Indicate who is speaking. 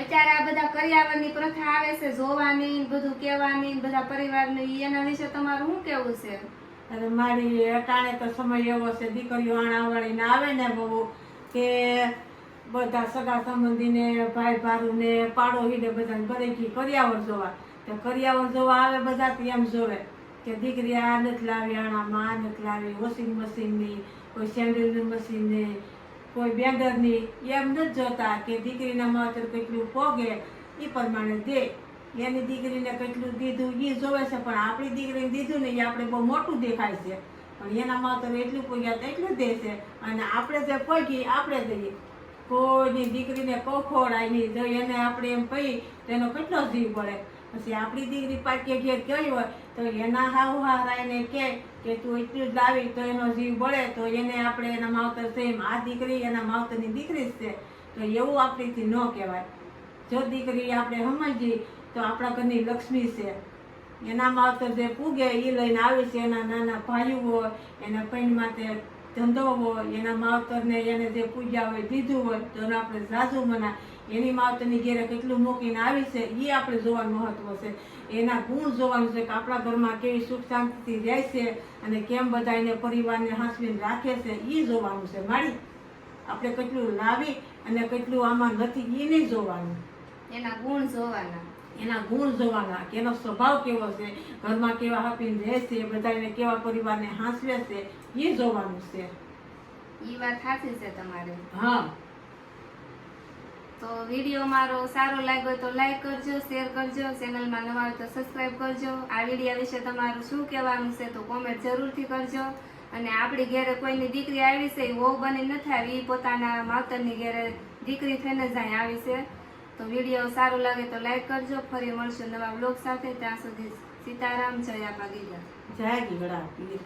Speaker 1: અત્યારે આ બધા કરિયાવરની પ્રથા આવે છે જોવાની બધું કહેવાની બધા પરિવારની, એના વિશે તમારું શું કેવું છે?
Speaker 2: અને મારી અટાણે તો સમય એવો છે, દીકરીઓ આણાવાળીને આવે ને બહુ કે બધા સગા સંબંધીને ભાઈ ભારુને પાડોશીને બધાને બરેકી કરિયાવર જોવા. તો કરિયાવર જોવા આવે બધા તો એમ જોવે કે દીકરી આ નથી લાવી, આણામાં આ નથી લાવી, વોશિંગ મશીનની, કોઈ સેન્ડલની મશીનની, કોઈ બેન્ડરની, એમ નથી જોતા કે દીકરીના માવતર કેટલું પોગે એ પ્રમાણે દે. એની દીકરીને કેટલું દીધું એ જોવે છે, પણ આપણી દીકરીને દીધું ને એ આપણે બહુ મોટું દેખાય છે, પણ એના માવતર એટલું પોગ્યા તો એટલું દે છે, અને આપણે જે પોગી આપણે દઈએ. કોઈની દીકરીને કોખોડાય નહીં, જો એને આપણે એમ કહી તો એનો કેટલો જીવ પડે. પછી આપણી દીકરી પાકે ઘેર ગઈ હોય તો એના હાવ હારાઈને કે તું એટલું જ લાવી તો એનો જીવ બળે, તો એને આપણે એના માવતર છે એમ આ દીકરી એના માવતરની દીકરી જ છે, તો એવું આપણીથી ન કહેવાય. જો દીકરી આપણે સમજી તો આપણા ઘરની લક્ષ્મી છે. એના માવતર જે પૂગે એ લઈને આવે છે, એના નાના ભાઈઓ હોય, એના પૈણ માટે ધંધો હોય, એના માવતરને એને જે પૂજ્યા હોય દીધું હોય તો આપણે ઝાઝુ મના એની માવતરની ઘેરે કેટલું મૂકીને આવી છે એ આપણે જોવાનું મહત્વ છે. એના ગુણ જોવાનું છે કે આપણા ઘરમાં કેવી સુખ શાંતિથી રહે છે અને કેમ બધા એને પરિવારને હાંસવીને રાખે છે એ જોવાનું છે. મારી આપણે કેટલું લાવી અને કેટલું આમાં નથી એ નહીં જોવાનું,
Speaker 1: એના ગુણ જોવાના,
Speaker 2: એના ગુણ જોવાના કે એનો સ્વભાવ કેવો છે, ઘરમાં કેવા હાપીને રહે છે, બધાને કેવા પરિવારને હાંસવે છે એ જોવાનું છે.
Speaker 1: એ વાત સાચી છે તમારે.
Speaker 2: હા,
Speaker 1: તો વિડીયો મારો સારો લાગ્યો તો લાઈક કરજો, શેર કરજો, ચેનલમાં નવા હોય તો સબસ્ક્રાઈબ કરજો. આ વિડીયો વિશે તમારું શું કહેવાનું છે તો કોમેન્ટ જરૂરથી કરજો. અને આપણી ઘેરે કોઈની દીકરી આવી છે એ વહુ બની નથી આવી, એ પોતાના માવતરની ઘેરે દીકરી થઈને જ અહીં આવી છે. તો વિડીયો સારો લાગે તો લાઈક કરજો. ફરી મળશું નવા બ્લોગ સાથે. ત્યાં સુધી સીતારામ, જય આપા ગીતા,
Speaker 2: જય ગીગડા પીર.